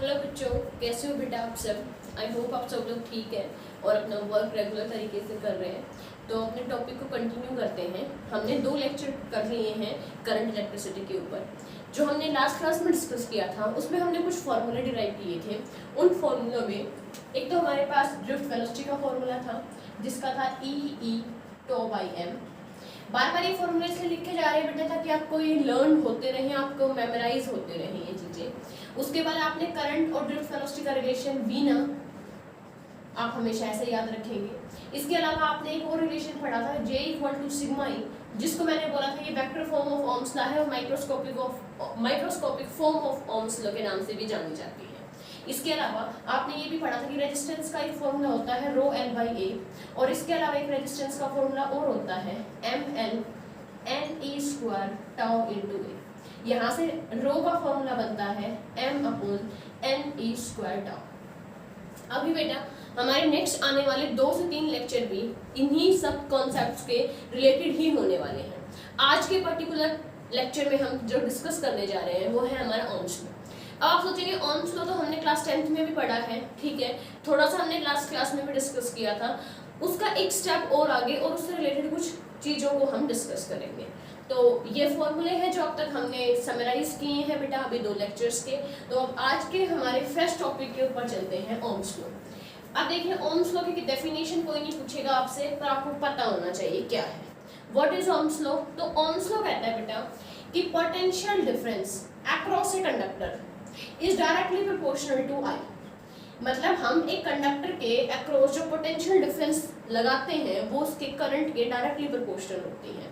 Hello बच्चों, कैसे हो बेटा आप सब। आई होप आप सब लोग ठीक है और अपना वर्क रेगुलर तरीके से कर रहे हैं। तो अपने टॉपिक को कंटिन्यू करते हैं। हमने 2 लेक्चर कर लिए हैं करंट इलेक्ट्रिसिटी के ऊपर। जो हमने लास्ट क्लास में डिस्कस किया था उसमें हमने कुछ फार्मूले डिराइव किए थे। उन फार्मूलों में एक तो हमारे पास ड्रिफ्ट वेलोसिटी का फार्मूला था जिसका था E टो बाई एम। बार बार ये फॉर्मूले इसलिए लिखे जा रहे हैं बेटा ताकि आपको ये लर्न होते रहें, आपको मेमोराइज होते रहें ये चीज़ें। उसके बाद आपने करंट और ड्रिफ्ट वेलोसिटी का रिलेशन वी ना आप हमेशा ऐसे याद रखेंगे। इसके अलावा आपने एक और रिलेशन पढ़ा था J equal to sigma E, जिसको मैंने बोला था ये vector form of Ohm's law है और microscopic form of Ohm's law के नाम से भी जानी जाती है। इसके अलावा आपने ये भी पढ़ा था कि रेजिस्टेंस का एक फॉर्मूला होता है रो एल बाई ए, और इसके अलावा एक रेजिस्टेंस का फॉर्मूला और होता है m l n e square tau into A. यहाँ से रो का फॉर्मूला बनता है m upon n e square tau. अभी बेटा हमारे नेक्स्ट आने वाले 2 से 3 लेक्चर भी इन्हीं सब कॉन्सेप्ट्स के रिलेटेड ही होने वाले हैं। आज के पर्टिकुलर लेक्चर में हम जो डिस्कस करने जा रहे हैं वो है हमारा ओम्स लॉ। अब आप सोचेंगे ओम्स लॉ तो हमने क्लास 10th में भी पढ़ा है, ठीक है, थोड़ा सा हमने लास्ट क्लास में भी डिस्कस किया था। उसका एक स्टेप और आगे और उससे रिलेटेड कुछ चीज़ों को हम डिस्कस करेंगे। तो ये फॉर्मूले हैं जो अब तक हमने समराइज किए हैं बेटा अभी 2 लेक्चर्स के। तो अब आज के हमारे फर्स्ट टॉपिक के ऊपर चलते हैं ओम्स लॉ। अब देखिए ओम्स लॉ की डेफिनेशन कोई नहीं पूछेगा आपसे, पर आपको पता होना चाहिए क्या है व्हाट इज ओम्स लॉ। तो ओम्स लॉ कहता है बेटा कि potential difference across a conductor is directly proportional to I. मतलब हम एक कंडक्टर के अक्रॉस जो पोटेंशियल डिफरेंस लगाते हैं वो उसके करंट के डायरेक्टली प्रोपोर्शनल होती है।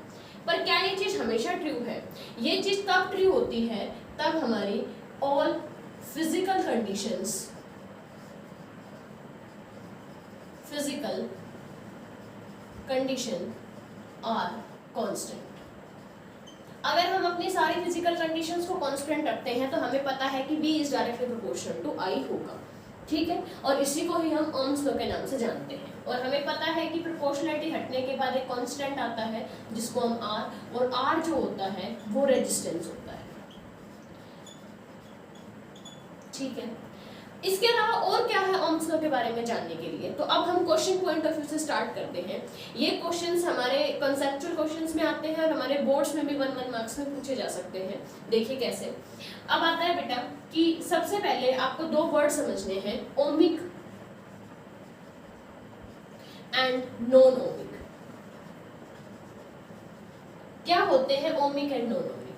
पर क्या ये चीज़ हमेशा ट्रू है? ये चीज़ तब ट्रू होती है तब हमारी all physical condition are constant. अगर हम अपनी सारी फिजिकल कंडीशंस को कांस्टेंट रखते हैं तो हमें पता है कि V is directly proportional to I होगा, ठीक है, और इसी को ही हम ओम्स लॉ के नाम से जानते हैं। और हमें पता है कि प्रोपोर्शनलिटी हटने के बाद एक कांस्टेंट आता है जिसको हम R, और R जो होता है वो रेजिस्टेंस होता है, ठीक है। इसके अलावा और क्या है ओम्स लॉ के बारे में जानने के लिए, तो अब हम क्वेश्चन पॉइंट ऑफ व्यू से स्टार्ट करते हैं। ये क्वेश्चंस हमारे कंसेप्चुअल क्वेश्चंस में आते हैं और हमारे बोर्ड्स में भी 1-1 मार्क्स में पूछे जा सकते हैं। देखिए कैसे। अब आता है बेटा कि सबसे पहले आपको 2 वर्ड समझने हैं, ओमिक एंड नॉन ओमिक। क्या होते हैं ohmic and non ohmic?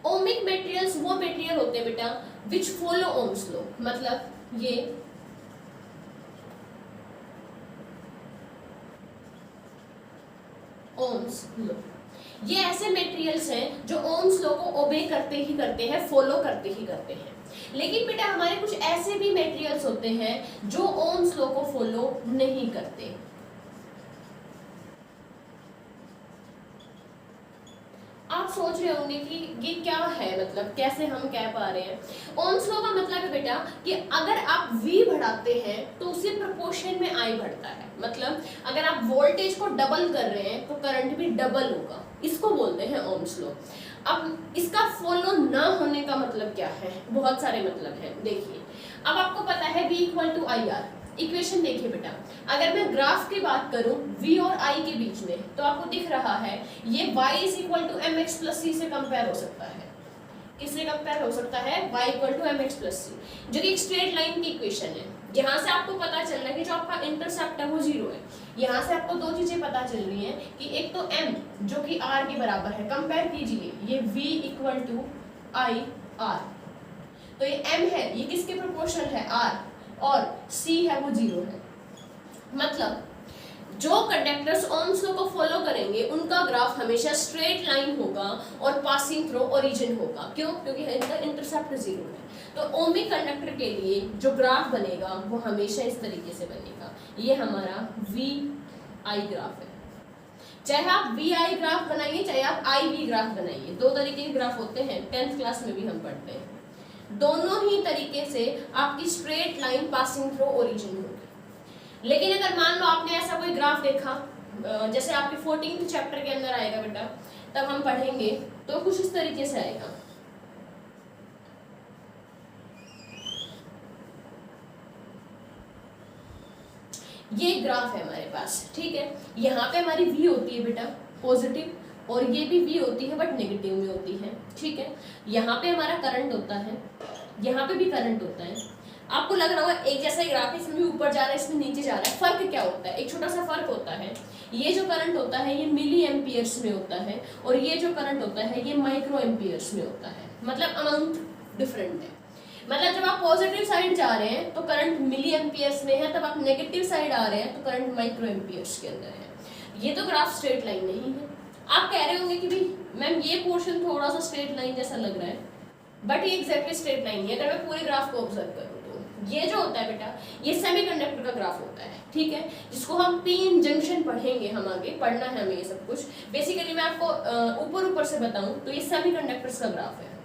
Ohmic materials वो मटेरियल होते हैं बेटा विच फॉलो ओम्स लॉ। मतलब ये ओम्स लॉ, ये ऐसे मटेरियल्स हैं जो ओम्स लॉ को ओबे करते ही करते हैं, फॉलो करते ही करते हैं। लेकिन बेटा हमारे कुछ ऐसे भी मटेरियल्स होते हैं जो ओम्स लॉ को फॉलो नहीं करते। आप सोच रहे होंगे कि ये क्या है, मतलब कैसे हम कह पा रहे हैं। ओम्स लॉ का मतलब है बेटा कि अगर आप V बढ़ाते हैं तो उसी प्रोपोर्शन में I बढ़ता है। मतलब अगर आप वोल्टेज को डबल कर रहे हैं तो करंट भी डबल होगा, इसको बोलते हैं ओम्स लॉ। अब इसका फॉलो ना होने का मतलब क्या है? बहुत सारे मतलब हैं। देखिए अब आपको पता है V equal to I R. Equation देखिए बेटा, अगर मैं ग्राफ की बात करूं V और I के बीच में तो आपको दिख रहा है ये y is equal to m x plus c से कंपेयर हो सकता है। किससे कंपेयर हो सकता है? y equal to m x plus c, जो कि एक स्ट्रेट लाइन की इक्वेशन है। यहाँ से आपको पता चल रहा है कि जो आपका इंटरसेप्ट है वो 0 है। यहाँ से आपको 2 चीजें पता चल रही हैं कि एक तो m जो कि r के बराबर है, कंपेयर कीजिए ये v equal to I R, तो ये m है ये किसके प्रोपोर्शनल है? r, और C है वो 0 है। मतलब जो कंडक्टर्स ओम्स लॉ को फॉलो करेंगे उनका ग्राफ हमेशा स्ट्रेट लाइन होगा और पासिंग थ्रू ओरिजिन होगा। क्यों? क्योंकि इनका इंटरसेप्ट 0 है। तो ओमिक कंडक्टर के लिए जो ग्राफ बनेगा वो हमेशा इस तरीके से बनेगा। ये हमारा VI ग्राफ है। चाहे आप VI ग्राफ बनाइए चाहे आप IV ग्राफ बनाइए, 2 तरीके के ग्राफ होते हैं, 10th क्लास में भी हम पढ़ते हैं। दोनों ही तरीके से आपकी straight line passing through origin होगी। लेकिन अगर मान लो आपने ऐसा कोई ग्राफ देखा, जैसे आपके 14th चैप्टर के अंदर आएगा बेटा, तब हम पढ़ेंगे तो कुछ इस तरीके से आएगा। ये ग्राफ है हमारे पास, ठीक है। यहाँ पे हमारी वी होती है बेटा पॉजिटिव, और ये भी वी होती है बट नेगेटिव में होती है, ठीक है। यहाँ पे हमारा करंट होता है, यहाँ पे भी करंट होता है। आपको लग रहा होगा एक जैसा ही ग्राफ है, इसमें भी ऊपर जा रहा है, इसमें नीचे जा रहा है। फर्क क्या होता है? एक छोटा सा फर्क होता है, ये जो करंट होता है ये मिली एम्पियर्स में होता है, और ये जो करंट होता है ये माइक्रो एम्पियर्स में होता है। मतलब अमाउंट डिफरेंट है। मतलब जब आप पॉजिटिव साइड जा रहे हैं तो करंट मिली एम्पियर्स में है, तब आप नेगेटिव साइड आ रहे हैं तो करंट माइक्रो एम्पियर्स के अंदर है। ये तो ग्राफ स्ट्रेट लाइन नहीं है। आप कह रहे होंगे कि भाई मैम ये पोर्शन थोड़ा सा स्ट्रेट लाइन जैसा लग रहा है, बट ये एग्जैक्टली स्ट्रेट लाइन है अगर मैं पूरे ग्राफ को ऑब्जर्व करूँ तो। ये जो होता है बेटा ये सेमीकंडक्टर का ग्राफ होता है, ठीक है, जिसको हम पीन जंक्शन पढ़ेंगे, हम आगे पढ़ना है हमें ये सब कुछ। बेसिकली मैं आपको ऊपर से बताऊं तो ये सेमीकंडक्टर्स का ग्राफ है।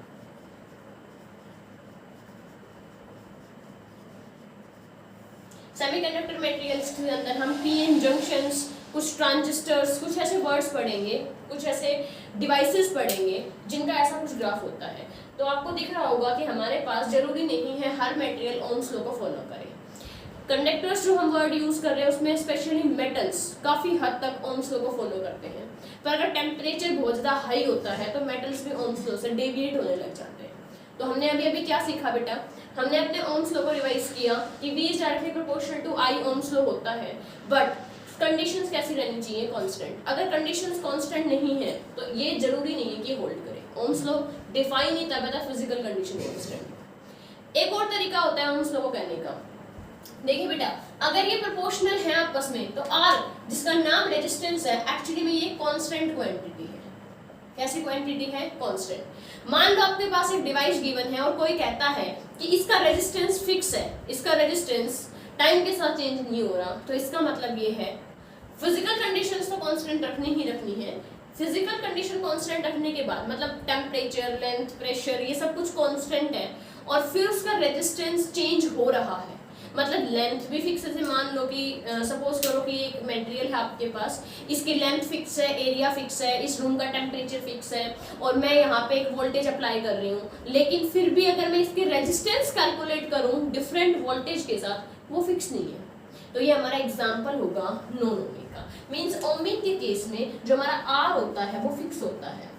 सेमीकंडक्टर मटेरियल्स के अंदर हम पीएन जंक्शंस, कुछ ट्रांजिस्टर्स, कुछ ऐसे वर्ड्स पढ़ेंगे, कुछ ऐसे डिवाइसेस पढ़ेंगे जिनका ऐसा कुछ ग्राफ होता है। तो आपको दिख रहा होगा कि हमारे पास जरूरी नहीं है हर मटेरियल ओम्स लॉ को फॉलो करे। कंडक्टर्स जो हम वर्ड यूज कर रहे हैं उसमें स्पेशली मेटल्स काफी हद तक ओम्स लॉ को फॉलो करते हैं, पर अगर टेम्परेचर बहुत ज्यादा हाई होता है तो मेटल्स भी ओम्स लॉ से डेविएट होने लग जाते हैं। तो हमने अभी क्या सीखा बेटा? हमने अपने ओम्स लॉ को रिवाइज किया कि V is directly proportional to I Ohm's law होता है, बट कंडीशंस कैसी रहनी चाहिए? कांस्टेंट। अगर कंडीशंस कांस्टेंट नहीं है तो ये जरूरी नहीं है कि होल्ड करे। ओम्स लॉ डिफाइन ही तब है फिजिकल कंडीशन कांस्टेंट। एक और तरीका होता है ओम्स लॉ को कहने का। देखिए बेटा अगर ये प्रोपोर्शनल है आपस में तो R जिसका नाम रेजिस्टेंस है एक्चुअली में ये कांस्टेंट क्वांटिटी है। कैसी क्वांटिटी है? कांस्टेंट। मान लो आपके पास एक डिवाइस गिवन है और कोई कहता है कि इसका रेजिस्टेंस फिक्स है, इसका रेजिस्टेंस टाइम के साथ चेंज नहीं हो रहा, तो इसका मतलब ये है फिजिकल कंडीशंस तो कांस्टेंट रखनी ही रखनी है। फिजिकल कंडीशन कांस्टेंट रखने के बाद मतलब टेम्परेचर, लेंथ, प्रेशर ये सब कुछ कांस्टेंट है, और फिर उसका रेजिस्टेंस चेंज हो रहा है। मतलब लेंथ भी फिक्स है। मान लो कि सपोज करो कि एक मटेरियल है आपके पास, इसकी लेंथ फिक्स है, एरिया फिक्स है, इस रूम का टेम्परेचर फिक्स है, और मैं यहाँ पे एक वोल्टेज अप्लाई कर रही हूँ, लेकिन फिर भी अगर मैं इसकी रेजिस्टेंस कैलकुलेट करूँ डिफरेंट वोल्टेज के साथ, वो फिक्स नहीं है। तो ये हमारा एग्जाम्पल होगा नॉन ओमिक का। मीन्स ओमिक के केस में जो हमारा आर होता है वो फिक्स होता है,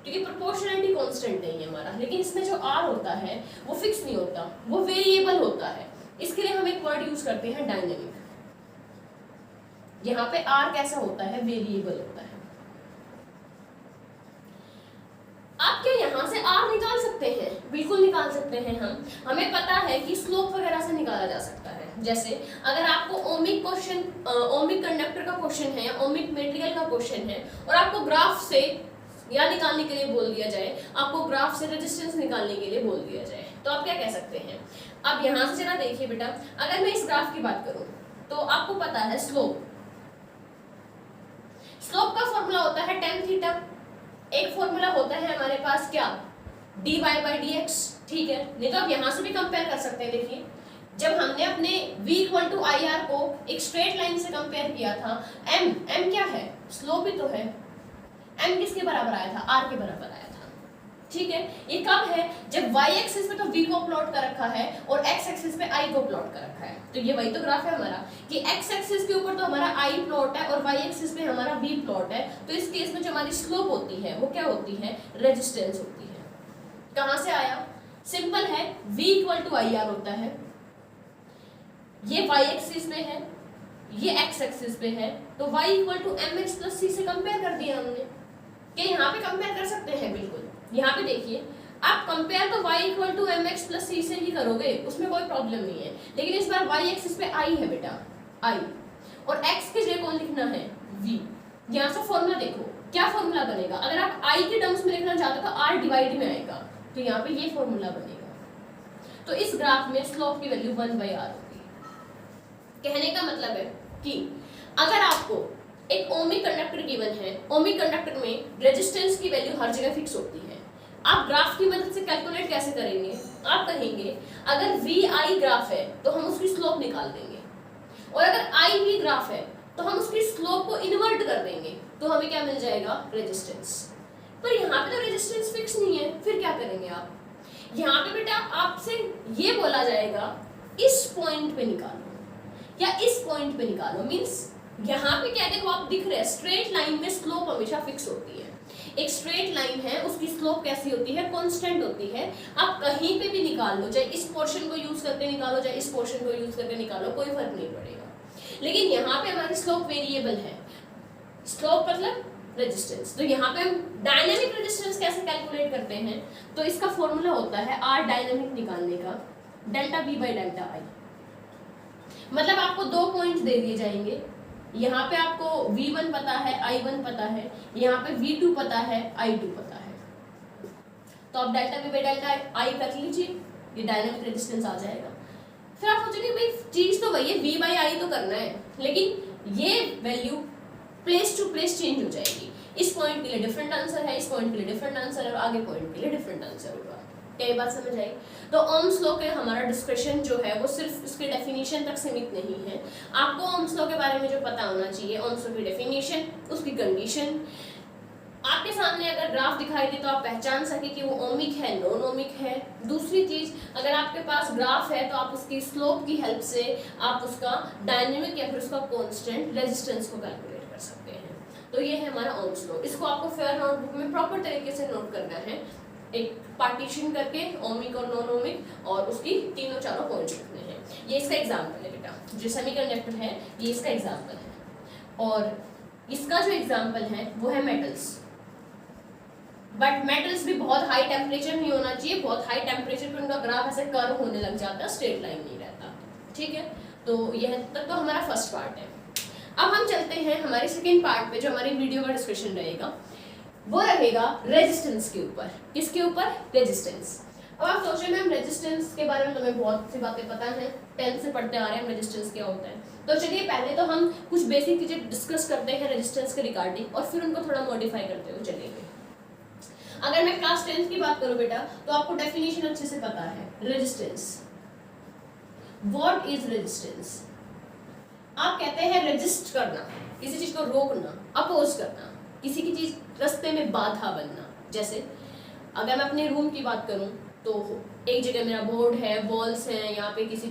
क्योंकि प्रोपोर्शनलिटी कांस्टेंट नहीं है हमारा। लेकिन इसमें जो आर होता है वो फिक्स नहीं होता, वो वेरिएबल होता है। इसके लिए हम एक वर्ड यूज करते हैं डायनेमिक। यहाँ पे आर कैसा होता है? वेरिएबल होता है। आप क्या यहाँ से आर निकाल सकते हैं? बिल्कुल निकाल सकते हैं हम। हमें पता है कि स्लोप वगैरह से निकाला जा सकता है। जैसे अगर आपको ओमिक क्वेश्चन, ओमिक कंडक्टर का क्वेश्चन है या ओमिक मटेरियल का क्वेश्चन है और आपको ग्राफ से या निकालने के लिए बोल दिया जाए, आपको ग्राफ से रेजिस्टेंस निकालने के लिए बोल दिया जाए, तो आप क्या कह सकते हैं? अब यहाँ से जरा देखिए बेटा, अगर मैं इस ग्राफ की बात करूं तो आपको पता है स्लोप का फॉर्मूला होता है tan थीटा। एक फॉर्मूला होता है हमारे पास क्या? dy/dx, ठीक है। नहीं तो आप यहाँ से भी कंपेयर कर सकते हैं। देखिए जब हमने अपने v = IR को एक स्ट्रेट लाइन से कंपेयर किया था, m क्या है? स्लोप ही तो है। m किसके बराबर आया था? r के बराबर आया था, ठीक है। ये कब है? जब y एक्सिस पे तो v को प्लॉट कर रखा है और x एक्सिस पे i को प्लॉट कर रखा है। तो ये वही तो ग्राफ है हमारा कि x एक्सिस के ऊपर तो हमारा i प्लॉट है और y एक्सिस पे हमारा v प्लॉट है। तो इस केस में जो हमारी स्लोप होती है वो क्या होती है? रेजिस्टेंस होती है। कहाँ से आया? सिंपल है, v = IR होता है, ये y एक्सिस पे है, ये x एक्सिस पे है, तो y = mx + c से कंपेयर कर दिया हमने। क्या यहाँ पे कंपेयर कर सकते हैं? बिल्कुल। यहाँ पे देखिए आप कंपेयर तो y = mx + c से ही करोगे, उसमें कोई प्रॉब्लम नहीं है। लेकिन इस बार y एक्सिस पे i है बेटा, i, और x के जगह कौन लिखना है? v। यहाँ से फॉर्मूला देखो, क्या फॉर्मूला बनेगा? अगर आप i के टर्म्स में लिखना चाहते हो तो r डिवाइड में आएगा, तो यहाँ पे ये फॉर्मूला बनेगा। तो इस ग्राफ में स्लोप की वैल्यू 1/r होगी। कहने का मतलब है कि अगर आपको एक ओमिक कंडक्टर गिवन है, ओमिक कंडक्टर में रेजिस्टेंस की वैल्यू हर जगह फिक्स होती है। आप ग्राफ की मदद से कैलकुलेट कैसे करेंगे? आप कहेंगे अगर VI ग्राफ है तो हम उसकी स्लोप निकाल देंगे, और अगर IV ग्राफ है तो हम उसकी स्लोप को इन्वर्ट कर देंगे, तो हमें क्या मिल जाएगा? रेजिस्टेंस। पर यहाँ पे तो रेजिस्टेंस फिक्स नहीं है, फिर क्या करेंगे आप? यहाँ पे बेटा आपसे ये बोला जाएगा इस पॉइंट पे निकालो। या इस पॉइंट पे निकालो। मींस यहाँ पे क्या देखो आप दिख रहे हैं, स्ट्रेट लाइन में स्लोप हमेशा फिक्स होती है। एक स्ट्रेट लाइन है, उसकी स्लोप कैसी होती है, कांस्टेंट होती है। आप कहीं पे भी निकाल लो, चाहे इस पोर्शन को यूज करके निकालो, चाहे इस पोर्शन को यूज करके निकालो, कोई फर्क नहीं पड़ेगा। लेकिन यहाँ पे हमारी स्लोप वेरिएबल है। स्लोप मतलब रेजिस्टेंस। तो यहाँ पे हम डायनेमिक रेजिस्टेंस कैसे कैलकुलेट करते हैं, तो इसका फॉर्मूला होता है आर डायनेमिक निकालने का, delta B by delta I. मतलब आपको दो पॉइंट दे दिए जाएंगे, यहाँ पे आपको V1 पता है, I1 पता है, यहाँ पे V2 पता है, I2 पता है। तो आप delta B by delta I कर लीजिए, ये डायनेमिक रेजिस्टेंस आ जाएगा। फिर आप सोचेंगे भाई चीज तो वही है, V बाई आई तो करना है, लेकिन ये value place to place change हो जाएगी। इस पॉइंट के लिए डिफरेंट आंसर है, इस पॉइंट के लिए डिफरेंट आंसर है, और आगे पॉइंट के लिए डिफरेंट आंसर होगा। क्या ये बात समझ आई? तो ओम्स लॉ के हमारा डिस्कशन जो है वो सिर्फ इसके डेफिनेशन तक सीमित नहीं है। आपको ओम्स लॉ के बारे में जो पता होना चाहिए, ओम्स लॉ की डेफिनेशन, उसकी कंडीशन, आपके सामने अगर ग्राफ दिखाई दे तो आप पहचान सके कि वो ओमिक है, नॉन ओमिक है। दूसरी चीज, अगर आपके पास ग्राफ है तो आप उसकी स्लोप की हेल्प से आप उसका डायनेमिक या फिर उसका कांस्टेंट रेजिस्टेंस को कैलकुलेट कर सकते हैं। तो ये है हमारा ओम्स लॉ। इसको आपको फेयर नोटबुक में प्रॉपर तरीके से नोट करना है, एक पार्टीशन करके ओमिक और नॉन ओमिक, और उसकी तीनों चारों पॉइंट्स लिखने हैं। ये इसका एग्जाम्पल है बेटा, जो सेमीकंडक्टर है ये इसका एग्जाम्पल है, और इसका जो एग्जाम्पल है वो है मेटल्स। बट मेटल्स भी बहुत हाई टेम्परेचर नहीं होना चाहिए, बहुत हाई टेम्परेचर पे उनका ग्राफ ऐसे कर्व होने लग जाता है, स्ट्रेट लाइन नहीं रहता। ठीक है, तो यह तक तो हमारा फर्स्ट पार्ट है। अब हम चलते हैं हमारे सेकेंड पार्ट पे, जो हमारी वीडियो का डिस्कशन रहेगा वो रहेगा रेजिस्टेंस के ऊपर। किसके ऊपर? रेजिस्टेंस। अब आप सोच रहे हैं मैम रेजिस्टेंस के बारे में तो हमें बहुत सी बातें पता है, 10th से पढ़ते आ रहे हैं रेजिस्टेंस क्या होता है। तो चलिए पहले तो हम कुछ बेसिक चीजें डिस्कस करते हैं रेजिस्टेंस के रिगार्डिंग, और फिर उनको थोड़ा मॉडिफाई करते हुए चलेंगे। अगर मैं क्लास 10th की बात करूं बेटा, तो आपको डेफिनेशन अच्छे से पता है। Resistance, what is resistance? आप कहते हैं रेजिस्ट करना, किसी चीज को रोकना, अपोज करना, किसी की चीज रास्ते में बाधा बनना। जैसे अगर मैं अपने रूम की बात करूं तो एक जगह मेरा बोर्ड है, वॉल्स हैं, यहाँ पे किसी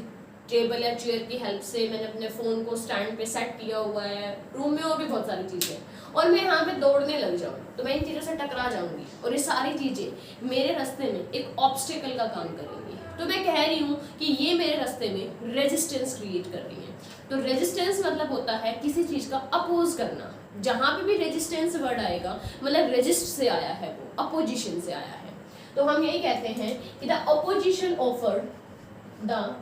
टेबल या चेयर की हेल्प से मैंने अपने फ़ोन को स्टैंड पे सेट किया हुआ है, रूम में और भी बहुत सारी चीज़ें, और मैं यहाँ पे दौड़ने लग जाऊँ तो मैं इन चीज़ों से टकरा जाऊँगी, और ये सारी चीज़ें मेरे रास्ते में एक ऑब्स्टिकल का काम करेंगी। तो मैं कह रही हूँ कि ये मेरे रास्ते में रेजिस्टेंस क्रिएट कर रही है। तो रेजिस्टेंस मतलब होता है किसी चीज़ का अपोज करना। जहाँ पे भी रेजिस्टेंस वर्ड आएगा मतलब रेजिस्ट से आया है, वो अपोजिशन से आया है। तो हम यही कहते हैं कि the opposition offered, the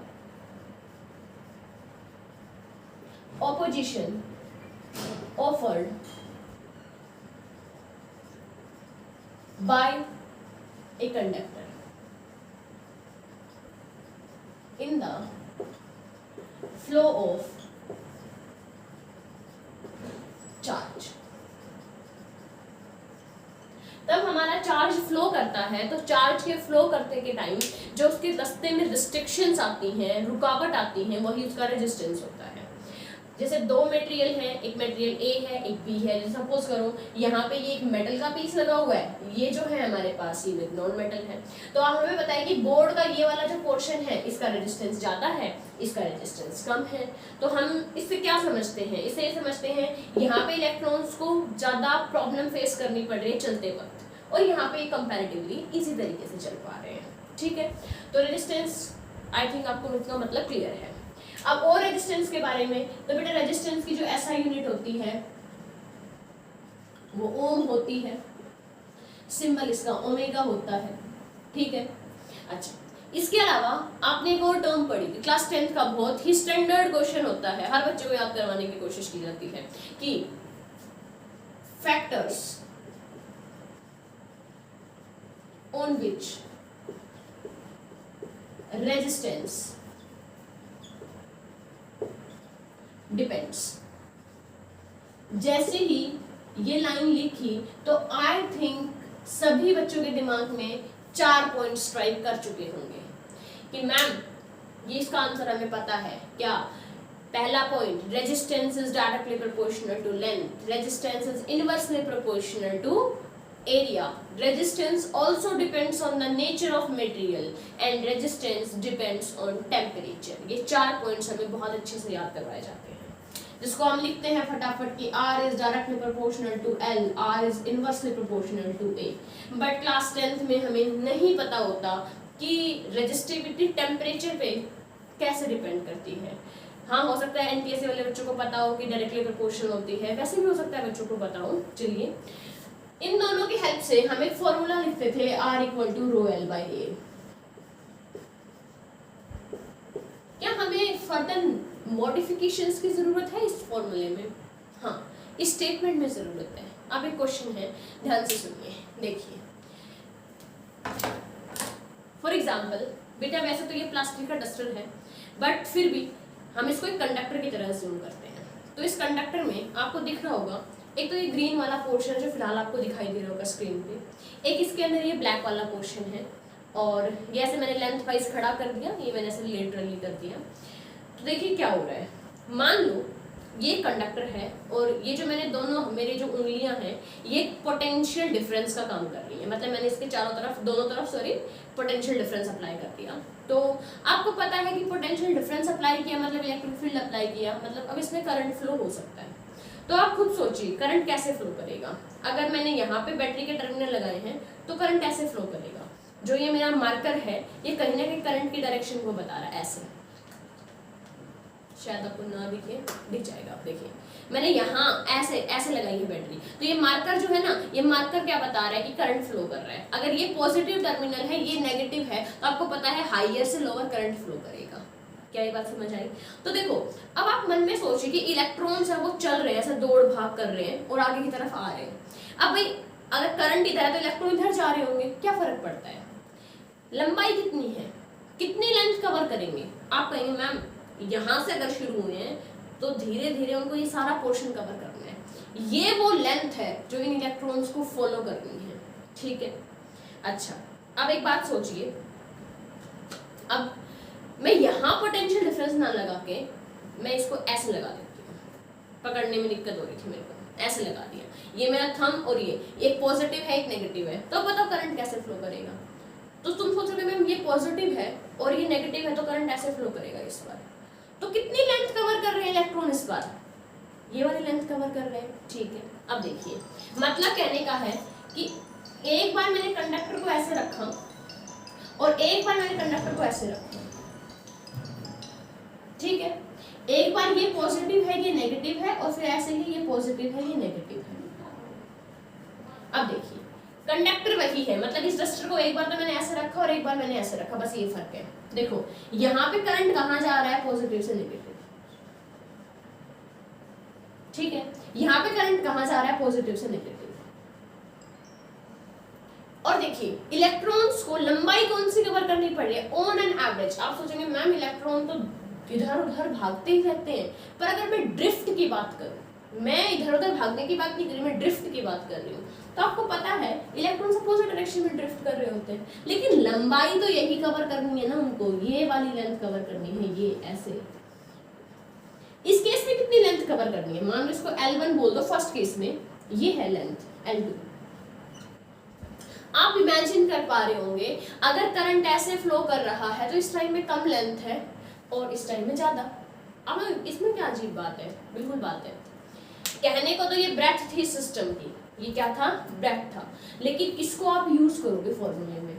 opposition offered by a conductor in the flow of charge। तब हमारा चार्ज फ्लो करता है, तो चार्ज के फ्लो करते के टाइम जो उसके रास्ते में रिस्ट्रिक्शंस आती हैं, रुकावट आती हैं, वही उसका रेजिस्टेंस होता है। जैसे दो मटेरियल है, एक मटेरियल ए है, एक बी है। जैसे सपोज करो यहाँ पे ये एक मेटल का पीस लगा हुआ है, ये जो है हमारे पास ये विद नॉन मेटल है। तो आप हमें बताइए कि बोर्ड का ये वाला जो पोर्शन है इसका रेजिस्टेंस ज़्यादा है, इसका रेजिस्टेंस कम है। तो हम इससे क्या समझते हैं? इससे ये समझते हैं यहाँ पे इलेक्ट्रॉन्स को ज़्यादा प्रॉब्लम फेस करनी पड़ रही है चलते वक्त, और यहाँ पे कंपैरेटिवली इजी तरीके से चल पा रहे हैं। ठीक है, तो रेजिस्टेंस आई थिंक आपको इतना मतलब क्लियर है। अब और रेजिस्टेंस के बारे में, तो बेटा रेजिस्टेंस की जो एसआई यूनिट होती है वो ओम होती है, सिंबल इसका ओमेगा होता है। ठीक है, अच्छा इसके अलावा आपने एक और टर्म पढ़ी थी क्लास 10th का, बहुत ही स्टैंडर्ड क्वेश्चन होता है, हर बच्चे को याद करवाने की कोशिश की जाती है कि factors on which resistance depends. जैसे ही ये लाइन लिखी तो आई थिंक सभी बच्चों के दिमाग में 4 पॉइंट स्ट्राइक कर चुके होंगे कि मैम ये इसका आंसर हमें पता है। क्या? पहला point, resistance is directly proportional to length, resistance is inversely proportional to area, resistance also depends on the nature of material and resistance depends on temperature। ये 4 पॉइंट्स हमें बहुत अच्छे से याद करवाए जाते हैं, जिसको हम लिखते हैं फटाफट कि R is directly proportional to L, R is inversely proportional to A। But class 10th में हमें नहीं पता होता कि रेजिस्टिविटी टेम्परेचर पे कैसे डिपेंड करती है। हाँ, हो सकता है एनटीएससी वाले बच्चों को पता हो कि डायरेक्टली प्रोपोर्शनल होती है, वैसे भी हो सकता है बच्चों को पता हो। चलिए, इन दोनों की हेल्प से हम एक फॉर्मूला लिखते थे R equal to rho l by A. क्या हमें फर्दर मॉडिफिकेशंस की जरूरत है इस फॉर्मूले में? हाँ, इस स्टेटमेंट में जरूरत है। अब एक क्वेश्चन है, ध्यान से सुनिए, देखिए। फॉर एग्जाम्पल, बेटा वैसे तो ये प्लास्टिक का डस्टर है, बट फिर भी हम इसको एक कंडक्टर की तरह अज्यूम करते हैं। तो इस कंडक्टर में आपको दिख रहा होगा, एक तो ये ग्रीन वाला पोर्शन जो फिलहाल आपको दिखाई दे रहा होगा स्क्रीन पे, एक इसके अंदर ये ब्लैक वाला पोर्शन है, और ये ऐसे मैंने लेंथ वाइज खड़ा कर दिया, ये मैंने ऐसे लेटरली कर दिया। तो देखिए क्या हो रहा है, मान लो ये कंडक्टर है और ये जो मैंने दोनों मेरे जो उंगलियां हैं ये पोटेंशियल डिफरेंस का काम कर रही है, मतलब मैंने इसके चारों तरफ दोनों तरफ पोटेंशियल डिफरेंस अप्लाई कर दिया। तो आपको पता है कि पोटेंशियल डिफरेंस अप्लाई किया मतलब इलेक्ट्रिक फील्ड अप्लाई किया, मतलब अब इसमें करंट फ्लो हो सकता है। तो आप खुद सोचिए करंट कैसे फ्लो करेगा। अगर मैंने यहाँ पे बैटरी के टर्मिनल लगाए हैं तो करंट कैसे फ्लो करेगा। जो ये मेरा मार्कर है ये कहीं ना कहीं करंट की डायरेक्शन को बता रहा है, ऐसे, शायद आपको ना दिखे, दिख जाएगा। आप देखिए मैंने यहाँ ऐसे ऐसे लगाई है बैटरी, तो ये मार्कर जो है ना, ये मार्कर क्या बता रहा है कि करंट फ्लो कर रहा है। अगर ये पॉजिटिव टर्मिनल है, ये नेगेटिव है, तो आपको पता है हाईयर से लोअर करंट फ्लो करेगा। क्या ये बात समझ आई? तो देखो अब आप मन में सोचिए कि इलेक्ट्रॉन्स है वो चल रहे हैं, ऐसे दौड़ भाग कर रहे हैं और आगे की तरफ आ रहे हैं। अब भाई अगर करंट इधर है तो इलेक्ट्रॉन इधर जा रहे होंगे, क्या फर्क पड़ता है? लंबाई कितनी है, कितनी लेंथ कवर करेंगे? आप कहेंगे मैम यहाँ से अगर शुरू हुए हैं तो धीरे धीरे उनको ये सारा पोर्शन कवर करना है। ये वो लेंथ है जो इन इलेक्ट्रॉन्स को फॉलो करनी है, ठीक है। अच्छा, अब एक बात सोचिए, अब मैं यहाँ पोटेंशियल डिफरेंस ना लगा के मैं इसको ऐसे लगा देती हूँ, पकड़ने में दिक्कत हो रही थी मेरे को, ऐसे लगा दिया। ये मेरा थंब और ये एक पॉजिटिव है एक नेगेटिव है, तो बताओ करंट कैसे फ्लो करेगा? तो तुम सोचोगे मैम ये पॉजिटिव है और ये नेगेटिव है तो करंट ऐसे फ्लो करेगा इस बार। तो कितनी लेंथ कवर कर रहे हैं इलेक्ट्रॉन इस बार? ये वाली लेंथ कवर कर रहे हैं, ठीक है। अब देखिए मतलब कहने का है कि एक बार मैंने कंडक्टर को ऐसे रखा और एक बार मैंने कंडक्टर को ऐसे रखा, ठीक है। एक बार ये पॉजिटिव है ये नेगेटिव है और फिर ऐसे ही ये पॉजिटिव है ये नेगेटिव है। अब देखिए कंडक्टर वही है, मतलब इस रजिस्टर को एक बार तो मैंने ऐसे रखा और एक बार मैंने ऐसे रखा, बस ये फर्क है। देखो यहाँ पे करंट कहाँ जा रहा है, पॉजिटिव से नेगेटिव, ठीक है। यहाँ पे करंट कहाँ जा रहा है, पॉजिटिव से नेगेटिव। और देखिए इलेक्ट्रॉन्स को लंबाई कौन सी कवर करनी पड़ रही है ऑन एन एवरेज। आप सोचेंगे मैम इलेक्ट्रॉन तो इधर उधर भागते ही रहते हैं, पर अगर मैं ड्रिफ्ट की बात करूं, मैं इधर उधर भागने की बात नहीं कर रही, मैं ड्रिफ्ट की बात कर रही हूँ, तो आपको पता है इलेक्ट्रॉन अपोजिट डायरेक्शन में ड्रिफ्ट कर रहे होते हैं, लेकिन लंबाई तो यही कवर करनी है ना उनको, ये वाली लेंथ कवर करनी है, ये ऐसे। इस केस में कितनी लेंथ कवर करनी है? मान लो इसको L1 बोल दो फर्स्ट केस में, ये है लेंथ L2। आप इमेजिन कर पा रहे होंगे अगर करंट ऐसे फ्लो कर रहा है तो इस टाइम में कम लेंथ है और इस टाइम में ज्यादा। अब इसमें क्या अजीब बात है? बिल्कुल बात है। कहने को तो ये ब्रेथ थी सिस्टम की, ये क्या था? ब्रेथ था, लेकिन इसको आप यूज करोगे फॉर्मूले में।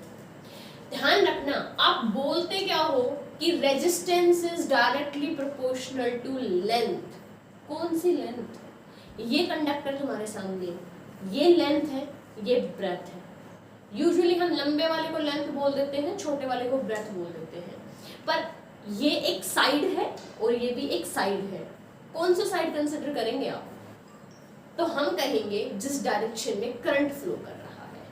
ध्यान रखना आप बोलते क्या हो कि resistance is directly proportional to length. कौन सी लेंथ? ये कंडक्टर तुम्हारे सामने, ये लेंथ है, ये ब्रेथ है। यूजुअली हम लंबे वाले को लेंथ बोल देते हैं, छोटे वाले को ब्रेथ बोल देते हैं, पर ये एक साइड है और ये भी एक साइड है। कौन सा साइड कंसिडर करेंगे आप? तो हम कहेंगे जिस डायरेक्शन में करंट फ्लो कर रहा है।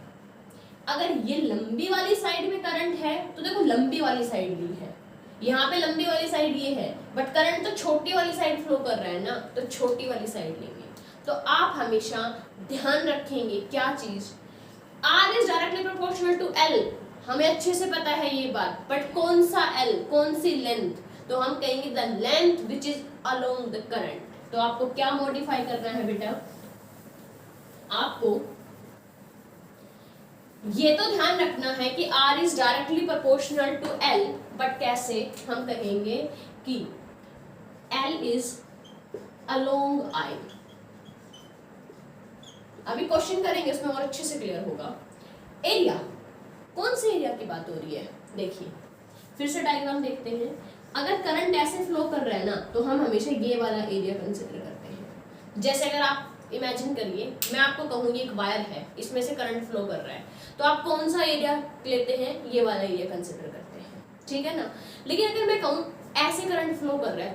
अगर ये लंबी वाली साइड में करंट है तो देखो लंबी वाली साइड भी है, यहाँ पे लंबी वाली साइड ये है, बट करंट तो छोटी वाली साइड फ्लो कर रहा है ना, तो छोटी वाली साइड लेंगे। तो आप हमेशा ध्यान रखेंगे क्या चीज, R is directly proportional to L, हमें अच्छे से पता है ये बात, बट कौन सा L, कौन सी लेंथ? तो हम कहेंगे the length which is along the current. तो आपको क्या मॉडिफाई करना है बेटा? आपको ये तो ध्यान रखना है कि R is directly proportional to L, but कैसे हम कहेंगे कि L इज अलोंग I। अभी क्वेश्चन करेंगे उसमें और अच्छे से क्लियर होगा। एरिया, कौन से एरिया की बात हो रही है? देखिए फिर से डायग्राम देखते हैं। अगर करंट ऐसे फ्लो कर रहा है ना, तो हम हमेशा ये वाला एरिया कंसिडर करते हैं। जैसे अगर आप इमेजिन करिए, मैं आपको कहूँ ये एक वायर है, इसमें से करंट फ्लो कर रहा है, तो आप कौन सा एरिया लेते हैं? ये वाला एरिया कंसिडर करते हैं, ठीक है ना। लेकिन अगर मैं कहूँ ऐसे करंट फ्लो कर रहा है,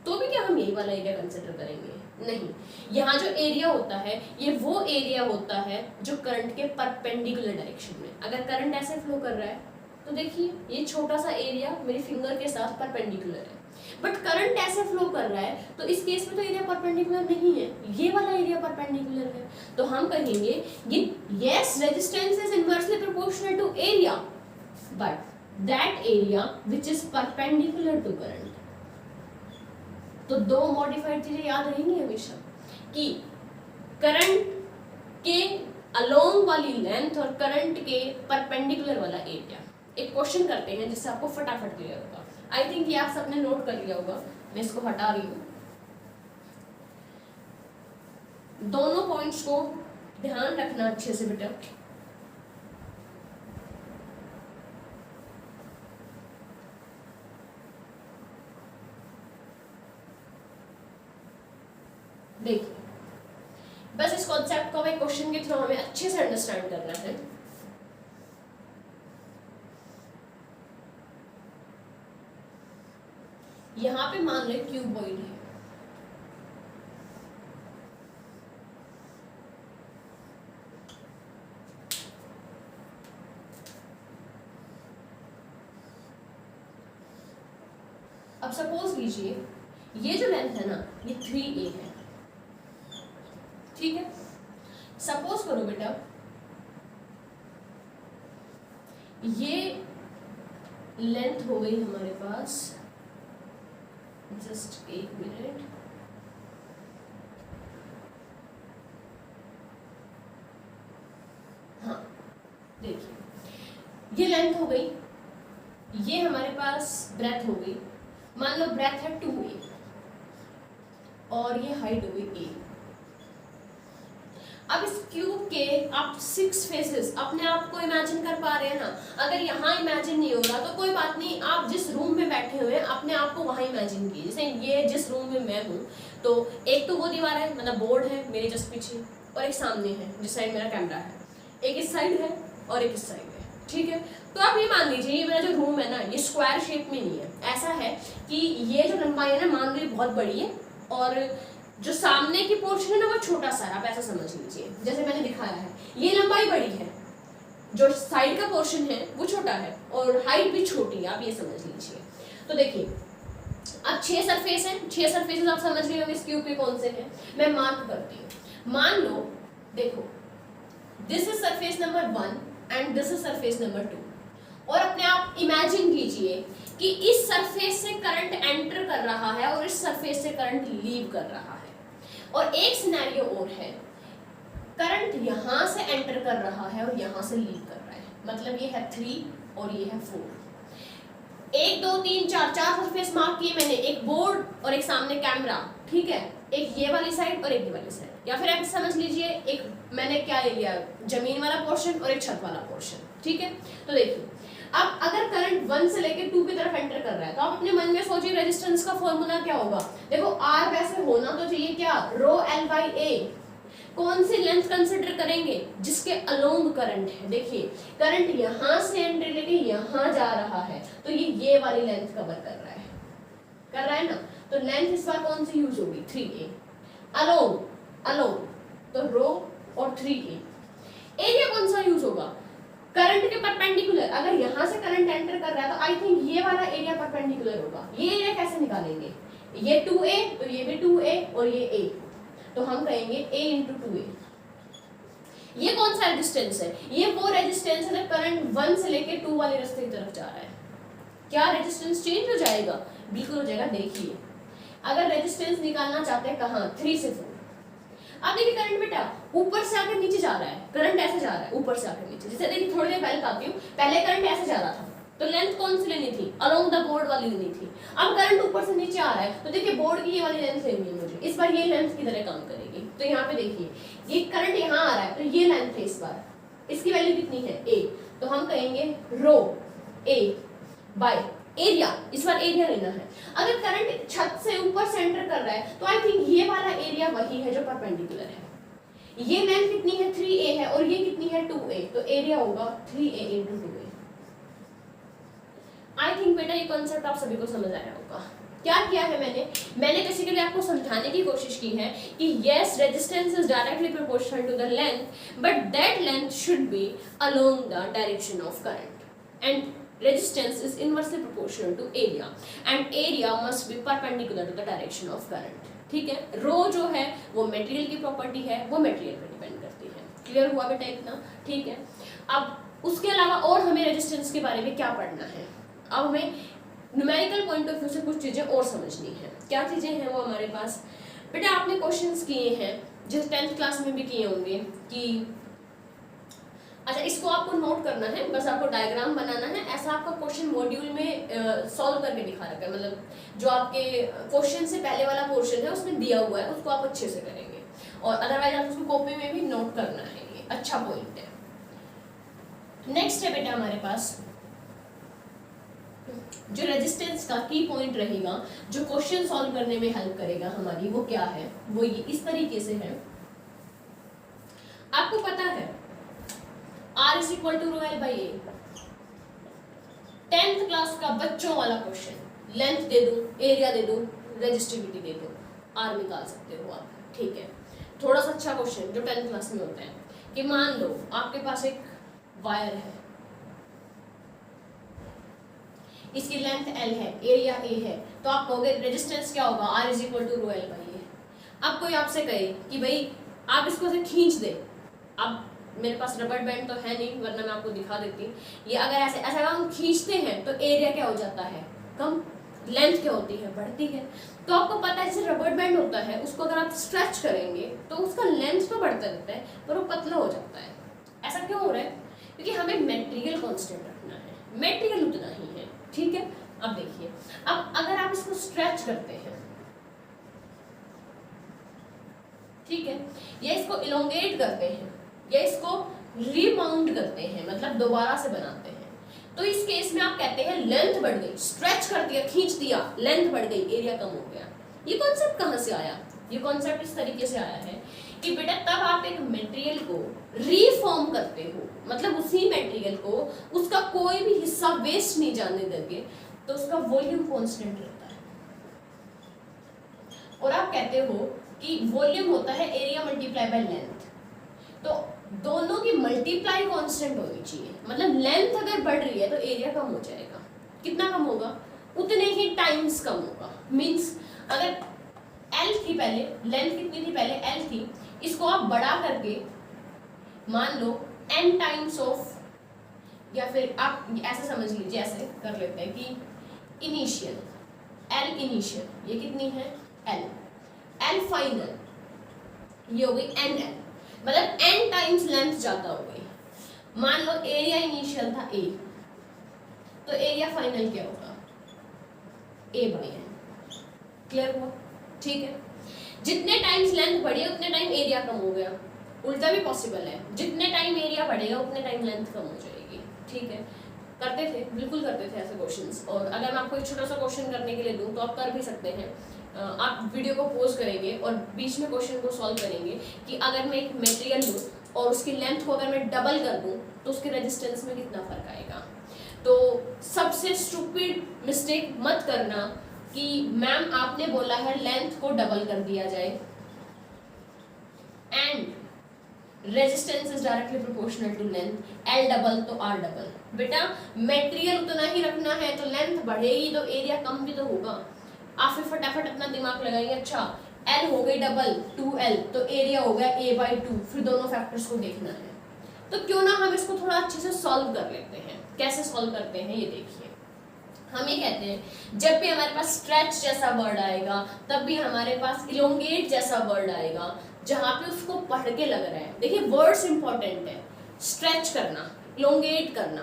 तो भी क्या हम यही वाला एरिया कंसिडर करेंगे? नहीं। यहाँ जो एरिया होता है ये वो एरिया होता है जो करंट के परपेंडिकुलर डायरेक्शन में। अगर करंट ऐसे फ्लो कर रहा है तो देखिए ये छोटा सा एरिया मेरे फिंगर के साथ परपेंडिकुलर है, बट करंट ऐसे फ्लो कर रहा है तो इस केस में तो एरिया परपेंडिकुलर नहीं है, ये वाला एरिया परपेंडिकुलर है। तो हम कहेंगे ये yes resistance is inversely proportional to area, but that area which is perpendicular to current. तो दो मॉडिफाइड चीजें याद रहेंगी हमेशा कि करंट के अलोंग वाली लेंथ और करंट के परपेंडिकुलर वाला एरिया। एक क्वेश्चन करते हैं जिससे आपको फटाफट क्लियर होगा। आई थिंक ये आप सबने नोट कर लिया होगा, मैं इसको हटा रही हूँ। दोनों पॉइंट्स को ध्यान रखना अच्छे से बेटा। देखिए बस इस कॉन्सेप्ट को हमें क्वेश्चन के थ्रू हमें अच्छे से अंडरस्टैंड करना है। यहां पे मान लो क्यूबॉइड है, अब सपोज लीजिए ये जो लेंथ है ना ये 3a है, ठीक है। सपोज करो बेटा ये लेंथ हो गई हमारे पास, जस्ट एक मिनट, हाँ देखिए ये लेंथ हो गई, ये हमारे पास ब्रेथ हो गई। मान लो ब्रेथ है 2a और ये हाइट हो गई a। अब इस क्यूब के आप 6 फेसेस अपने आप को इमेजिन कर पा रहे हैं ना। अगर यहाँ इमेजिन नहीं हो रहा तो कोई बात नहीं, आप जिस रूम में बैठे हुए हैं अपने आप को वहाँ इमेजिन कीजिए। जैसे ये जिस रूम में मैं हूँ, तो एक तो वो दीवार है, मतलब बोर्ड है मेरे जस्ट पीछे, और एक सामने है जिस साइड मेरा कैमरा है, एक इस साइड है और एक इस साइड है, ठीक है। तो आप ये मान लीजिए ये मेरा जो रूम है ना ये स्क्वायर शेप में नहीं है। ऐसा है कि ये जो लंबाई है ना मान लीजिए बहुत बड़ी है और जो सामने की पोर्शन है ना वो छोटा सा है, आप ऐसा समझ लीजिए जैसे मैंने दिखाया है। ये लंबाई बड़ी है, जो साइड का पोर्शन है वो छोटा है और हाइट भी छोटी है, आप ये समझ लीजिए। तो देखिए अब 6 सरफेस हैं, 6 सरफेसेस आप समझ रहे होंगे इस क्यूब पे कौन से हैं। मैं मार्क करती हूँ। मान लो देखो this is surface number 1 and this is surface number 2, और अपने आप इमेजिन कीजिए कि इस सरफेस से करंट एंटर कर रहा है और इस सरफेस से करंट लीव कर रहा है। और एक सिनेरियो और है, करंट यहां से एंटर कर रहा है और यहां से लीव कर रहा है, मतलब ये है 3 और ये है 4। 1 2 3 4 सरफेस मार्क किए मैंने, एक बोर्ड और एक सामने कैमरा, ठीक है। एक ये वाली साइड और एक ये वाली साइड, या फिर ऐसे समझ लीजिए एक मैंने क्या ले लिया, जमीन वाला पोर्शन और एक छत वाला पोर्शन, ठीक है। तो देखिए अब अगर करंट 1 से लेकर 2 की तरफ एंटर कर रहा है तो आप अपने मन में सोचिए रेजिस्टेंस का फॉर्मूला क्या होगा। देखो R वैसे होना तो चाहिए क्या, रो L बाई A। कौन सी लेंथ कंसिडर करेंगे, जिसके अलोंग करंट है। देखिए करंट यहां से एंटर लेके यहां जा रहा है तो ये वाली लेंथ कवर कर रहा है ना। तो लेंथ इस बार कौन सी यूज होगी, 3a। अलोंग तो रो और 3a। एरिया कौन सा यूज होगा, करंट के परपेंडिकुलर। अगर यहां से करंट एंटर कर रहा है तो आई थिंक ये वाला एरिया परपेंडिकुलर होगा। ये एरिया कैसे निकालेंगे, ये 2a तो ये भी 2a और ये a, तो हम कहेंगे a इंटू 2a। ये कौन सा रेजिस्टेंस है, ये वो रेजिस्टेंस है जब करंट 1 से लेके 2 वाले रास्ते की तरफ जा रहा है। क्या रेजिस्टेंस चेंज हो जाएगा, बिल्कुल हो जाएगा। देखिए अगर रेजिस्टेंस निकालना चाहते हैं कहाँ, 3 से 4, अब देखिए करंट बेटा ऊपर से आकर नीचे जा रहा है, करंट ऐसे जा रहा है ऊपर से आकर नीचे। जैसे देखिए थोड़ी देर पहले बताती हूँ, पहले करंट ऐसे जा रहा था तो लेंथ कौन सी लेनी थी, अलोंग द बोर्ड वाली लेनी थी। अब करंट ऊपर से नीचे आ रहा है तो देखिए बोर्ड की ये वाली लेंथ लेनी है मुझे, इस बार ये लेंथ की तरह काम करेगी। तो यहाँ पे देखिए ये करंट यहाँ आ रहा है तो ये लेंथ है, इस बार इसकी वैल्यू कितनी है a, तो हम कहेंगे रो a बाय एरिया, इस बार एरिया लेना है। अगर करंट छत से ऊपर सेंटर कर रहा है तो आई थिंक ये वाला एरिया वही है जो परपेंडिकुलर है। ये लेंथ कितनी है 3a है और ये कितनी है 2a, तो एरिया होगा 3a into 2a। I think बेटा ये कॉन्सेप्ट आप सभी को समझ आया होगा। क्या किया है मैंने बेसिकली आपको समझाने की कोशिश की है कि yes resistance is directly proportional to the length but that length should be along the direction of current and resistance is inversely proportional to area and area must be perpendicular to the direction of current। ठीक है, रो जो है वो material की property है, वो material पर depend करती है। क्लियर हुआ बेटा इतना? ठीक है, अब उसके अलावा और हमें रेजिस्टेंस के बारे में क्या पढ़ना है, अब हमें न्यूमेरिकल पॉइंट ऑफ व्यू से कुछ चीजें और समझनी है। क्या चीजें हैं वो हमारे पास बेटा, आपने क्वेश्चंस किए हैं जो 10th क्लास में भी किए होंगे कि अच्छा इसको आपको नोट करना है, बस आपको डायग्राम बनाना है। ऐसा आपका क्वेश्चन मॉड्यूल में सॉल्व करके दिखा रखा है, मतलब जो आपके क्वेश्चन से पहले वाला पोर्शन है उसमें दिया हुआ है, उसको आप अच्छे से करेंगे और अदरवाइज आप उसको कॉपी में भी नोट करना है। ये अच्छा पॉइंट है। नेक्स्ट है बेटा हमारे पास जो रेजिस्टेंस का की पॉइंट रहेगा जो क्वेश्चन सॉल्व करने में हेल्प करेगा हमारी, वो क्या है, वो ये इस तरीके से है। आपको पता है R is equal to rho L by A, 10th class का बच्चों वाला क्वेश्चन, लेंथ दे दूं, एरिया दे दूं, रेजिस्टिविटी दे दूं, R निकाल सकते हो आप। ठीक है, थोड़ा सा अच्छा क्वेश्चन जो 10th क्लास में होता है कि मान लो आपके पास एक वायर है, इसकी लेंथ L है, एरिया A है, तो आप कहोगे रेजिस्टेंस क्या होगा, R is equal to rho L by A। अब कोई आपसे कहे कि भाई आप इसको से खींच दे, अब मेरे पास रबर बैंड तो है नहीं वरना मैं आपको दिखा देती, ये अगर ऐसे ऐसा हम खींचते हैं तो एरिया क्या हो जाता है, कम, लेंथ क्या होती है, बढ़ती है। तो आपको पता है जैसे रबर बैंड होता है उसको अगर आप स्ट्रेच करेंगे तो उसका लेंथ तो बढ़ता रहता है पर वो पतला हो जाता है। ऐसा क्यों हो रहा है, क्योंकि हमें मेटेरियल कांस्टेंट रखना है, मेटेरियल उतना ही है। ठीक है, अब देखिए अब अगर आप इसको स्ट्रेच करते हैं, ठीक है, या इसको इलोंगेट करते हैं या इसको रीमाउंट करते हैं, मतलब दोबारा से बनाते हैं, तो इस केस में आप कहते हैं लेंथ बढ़ गई, स्ट्रेच कर दिया, खींच दिया, लेंथ बढ़ गई, एरिया कम हो गया। ये कॉन्सेप्ट कहाँ से आया, ये कॉन्सेप्ट इस तरीके से आया है कि बेटा तब आप एक मटेरियल को रीफॉर्म करते हो, मतलब उसी मटेरियल को उसका कोई भी हिस्सा वेस्ट नहीं जाने देंगे, तो उसका वॉल्यूम कांस्टेंट रहता है। और आप कहते हो कि वॉल्यूम होता है एरिया मल्टीप्लाई बाय लेंथ, तो दोनों की मल्टीप्लाई कांस्टेंट होनी चाहिए, मतलब लेंथ अगर बढ़ रही है तो एरिया कम हो जाएगा। कितना कम होगा, उतने ही टाइम्स कम होगा। मींस अगर L थी पहले, लेंथ कितनी थी पहले, L थी, इसको आप बढ़ा करके मान लो n टाइम्स ऑफ, या फिर आप ऐसे समझ लीजिए, ऐसे कर लेते हैं कि इनिशियल L इनिशियल ये कितनी है L फाइनल ये हो गई NL, मतलब n टाइम्स लेंथ ज्यादा हो गई। मान लो एरिया इनिशियल था A, तो एरिया फाइनल क्या होगा A बाई N। क्लियर हुआ? ठीक है, जितने टाइम्स लेंथ बढ़ी उतने टाइम एरिया कम हो गया, उल्टा भी पॉसिबल है, जितने टाइम एरिया बढ़ेगा उतने टाइम लेंथ कम हो जाएगी। ठीक है, करते थे, बिल्कुल करते थे ऐसे क्वेश्चंस। और अगर मैं आपको एक छोटा सा क्वेश्चन करने के लिए दूं तो आप कर भी सकते हैं। आप वीडियो को पॉज करेंगे और बीच में क्वेश्चन को सॉल्व करेंगे कि अगर मैं एक मटेरियल लूँ और उसकी लेंथ को अगर मैं डबल कर दूँ तो उसके रेजिस्टेंस में कितना फर्क आएगा। तो सबसे स्टूपिड मिस्टेक मत करना कि मैम आपने बोला है लेंथ को डबल कर दिया जाए and resistance is directly proportional to length, L double तो R डबल। बेटा मटेरियल उतना ही रखना है तो लेंथ बढ़ेगी तो एरिया कम भी तो होगा। आप फिर फटाफट अपना दिमाग लगाएंगे, अच्छा L हो गई डबल 2L तो एरिया हो गया A बाई 2, फिर दोनों फैक्टर्स को देखना है। तो क्यों ना हम इसको थोड़ा अच्छे से सॉल्व कर लेते हैं। कैसे सॉल्व करते हैं ये देखिए। हम ये कहते हैं जब भी हमारे पास स्ट्रेच जैसा वर्ड आएगा तब भी हमारे पास इलोंगेट जैसा वर्ड आएगा, जहाँ पे उसको पढ़ के लग रहा है। देखिए वर्ड्स इंपॉर्टेंट है, स्ट्रेच करना, इलोंगेट करना,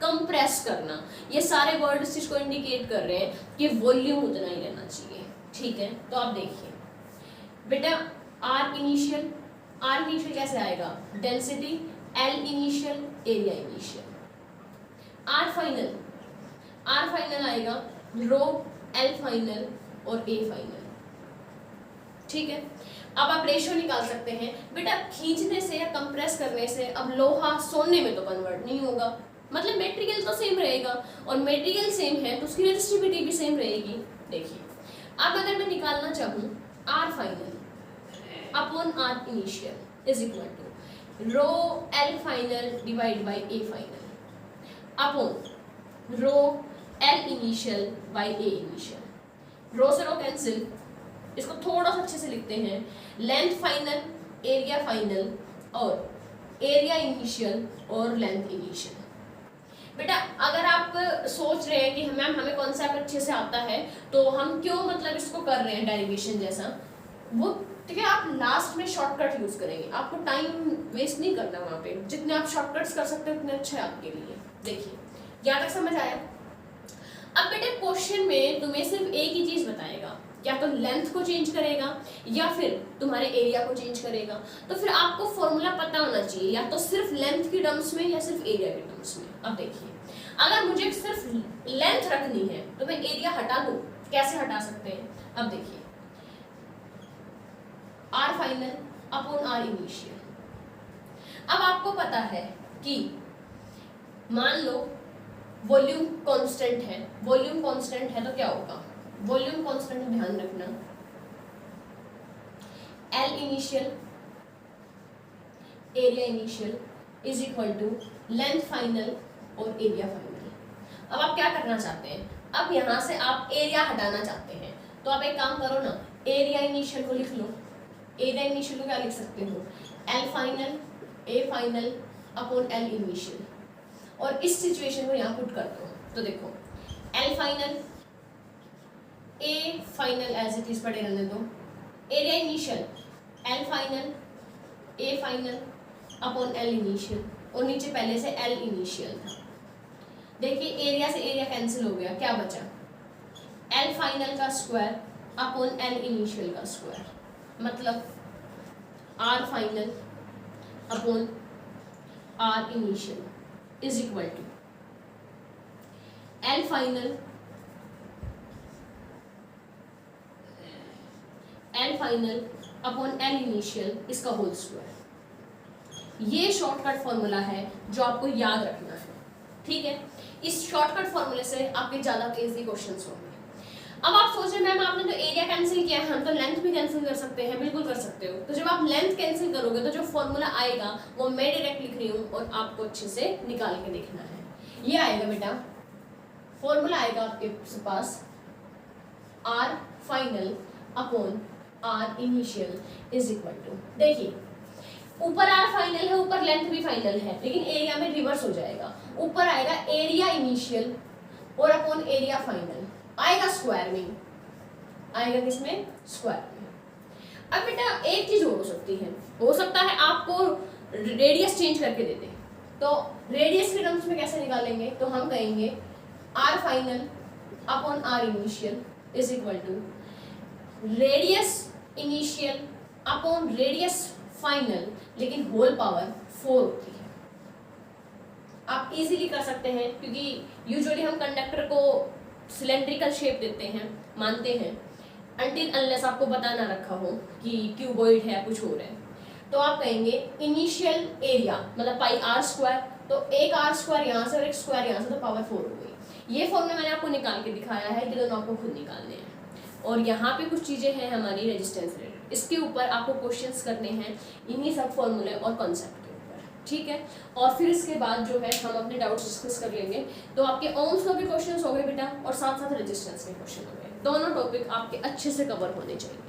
कंप्रेस करना, ये सारे वर्ड्स इसको इंडिकेट कर रहे हैं कि वॉल्यूम उतना ही रहना चाहिए। ठीक है, तो आप देखिए बेटा आर इनिशियल कैसे आएगा, density, L initial, area initial. R final आएगा रो, एल फाइनल और ए फाइनल। ठीक है, अब आप रेशियो निकाल सकते हैं बेटा, खींचने से या कंप्रेस करने से अब लोहा सोने में तो कन्वर्ट नहीं होगा, मतलब मटेरियल तो सेम रहेगा, और मटेरियल सेम है तो उसकी रेजिस्टिविटी भी सेम रहेगी। देखिए अब अगर मैं निकालना चाहूँ R final upon R initial is equal to rho l final divide by A final upon rho l initial by A initial. Rho से रो कैंसिल, इसको थोड़ा सा अच्छे से लिखते हैं, लेंथ फाइनल, एरिया फाइनल और एरिया इनिशियल और लेंथ इनिशियल। बेटा अगर आप सोच रहे हैं कि मैम हमें कॉन्सेप्ट अच्छे से आता है तो हम क्यों मतलब इसको कर रहे हैं डेरिवेशन जैसा, वो ठीक है, आप लास्ट में शॉर्टकट यूज करेंगे, आपको टाइम वेस्ट नहीं करना वहाँ पे, जितने आप शॉर्टकट्स कर सकते हैं उतने अच्छे आपके लिए। देखिए यहाँ तक समझ आया। अब बेटे क्वेश्चन में तुम्हें सिर्फ एक ही चीज बताएगा, या तो लेंथ को चेंज करेगा या फिर तुम्हारे एरिया को चेंज करेगा, तो फिर आपको फॉर्मूला पता होना चाहिए या तो सिर्फ लेंथ की टर्म्स में या सिर्फ एरिया के टर्म्स में। अब देखिए अगर मुझे सिर्फ लेंथ रखनी है तो मैं एरिया हटा दूं, कैसे हटा सकते हैं, अब देखिए R final upon R initial. अब आपको पता है कि मान लो वॉल्यूम कांस्टेंट है, वॉल्यूम कांस्टेंट है तो क्या होगा, वॉल्यूम कांस्टेंट ध्यान रखना, L initial area initial is equal to length final और एरिया फाइनल। अब आप क्या करना चाहते हैं, अब यहां से आप एरिया हटाना चाहते हैं, तो आप एक काम करो ना, एरिया इनिशियल को लिख लो, एरिया इनिशियल को क्या लिख सकते हो, L final A final upon L initial, और इस सिचुएशन को यहाँ पुट कर दो, तो देखो L final A final as it is पड़े रहने दो, area initial L final A final upon L initial, और नीचे पहले से एल इनिशियल था। देखिए एरिया से एरिया कैंसिल हो गया, क्या बचा, एल फाइनल का स्क्वायर अपॉन एल इनिशियल का स्क्वायर, मतलब R final upon R initial is equal to L final upon L initial इसका होल स्क्वायर। ये शॉर्टकट फॉर्मूला है जो आपको याद रखना है। ठीक है, इस शॉर्टकट फॉर्मूले से आपके ज्यादा इजी क्वेश्चंस होंगे। अब आप सोच रहे हैं मैम आपने तो एरिया कैंसिल किया है, हम तो लेंथ भी कैंसिल कर सकते हैं, बिल्कुल कर सकते हो। तो जब आप लेंथ कैंसिल करोगे तो जो फॉर्मूला आएगा वो मैं डायरेक्ट लिख रही हूँ और आपको अच्छे से निकाल के देखना है। ये आएगा बेटा, फॉर्मूला आएगा आपके पास R final upon R initial is equal to, देखिए ऊपर आर फाइनल है, ऊपर लेंथ भी फाइनल है, लेकिन एरिया में रिवर्स हो जाएगा, ऊपर आएगा एरिया इनिशियल और अपॉन एरिया फाइनल, आएगा स्क्वायर में, आएगा किसमें, स्क्वायर में। अब बेटा एक चीज हो सकती है, हो सकता है आपको रेडियस चेंज करके दे दे, तो रेडियस के टर्म्स में कैसे निकालेंगे, तो हम कहेंगे R final upon R initial is equal to radius initial upon radius final, लेकिन होल पावर 4 होती है। आप इजीली कर सकते हैं क्योंकि यूजुअली हम कंडक्टर को सिलेंड्रिकल शेप देते हैं, मानते हैं, अनटिल अनलेस आपको बता ना रखा हो कि क्यूबॉइड है कुछ और है। तो आप कहेंगे इनिशियल एरिया मतलब पाई आर स्क्वायर, तो एक आर स्क्वायर यहाँ से और एक स्क्वायर यहाँ से, तो पावर 4 हो गई। ये फॉर्मूला मैंने आपको निकाल के दिखाया है, ये दोनों आपको खुद निकालने हैं। और यहाँ पे कुछ चीज़ें हैं हमारी रेजिस्टेंस रिलेटेड, इसके ऊपर आपको क्वेश्चंस करने हैं इन्हीं सब फॉर्मूले और कॉन्सेप्ट के ऊपर, ठीक है। और फिर इसके बाद जो है हम अपने डाउट्स डिस्कस कर लेंगे। तो आपके ओम्स लॉ के क्वेश्चंस हो गए बेटा, और साथ साथ रेजिस्टेंस के क्वेश्चन हो गए। दोनों टॉपिक आपके अच्छे से कवर होने चाहिए।